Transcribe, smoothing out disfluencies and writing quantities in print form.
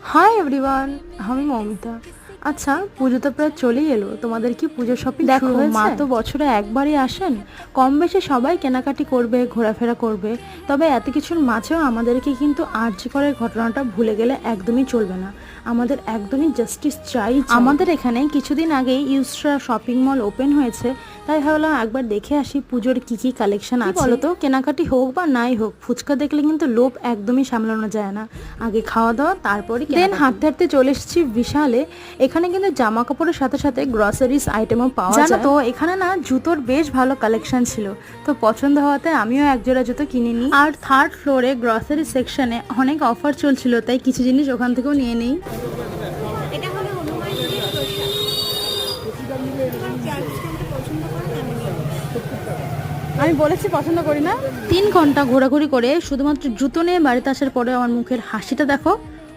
Hi everyone, আমি মমিতা। আচ্ছা, পুজো তো প্রায় চলেই এলো, তোমাদের কি পুজো শপিং দেখো, শুরু হয়েছে? মা তো বছরে একবারই আসেন। কম বেশি সবাই কেনাকাটি করবে, ঘোরাফেরা করবে। তবে এত কিছুর মাঝেও আমাদেরকে কিন্তু আরজি করের ঘটনাটা ভুলে গেলে একদমই চলবে না। আমাদের একদমই জাস্টিস চাই। আমাদের এখানে কিছুদিন আগেই ইউস্ট্রা শপিং মল ওপেন হয়েছে, তাই ভাবলাম একবার দেখে আসি পুজোর কি কি কালেকশন আছে। বলো তো, কেনাকাটি হোক বা নাই হোক, ফুচকা দেখলে কিন্তু লোভ একদমই সামলানো যায় না। আগে খাওয়া দাওয়া, তারপরে দেন হাঁটতে হাঁটতে চলে এসেছি বিশালে। এখানে কিন্তু জামা কাপড়ের সাথে সাথে গ্রসারিজ আইটেমও পাওয়া যায়। জানো তো, এখানে না জুতোর বেশ ভালো কালেকশন ছিল, তো পছন্দ হওয়াতে আমিও এক জোড়া জুতো কিনে নিই। আর থার্ড ফ্লোরে গ্রসারি সেকশনে অনেক অফার চলছিল, তাই কিছু জিনিস ওখান থেকেও নিয়ে নেই। এটা হলো হনুমানজির প্রসাদ। তোমার যার স্ট্যান্ডটা পছন্দ করো তেমন আমি বলেছি পছন্দ করি না। 3 ঘন্টা ঘোরাঘুরি করে শুধুমাত্র জুতো নিয়ে বাড়িতে আসার পরে আমার মুখের হাসিটা দেখো।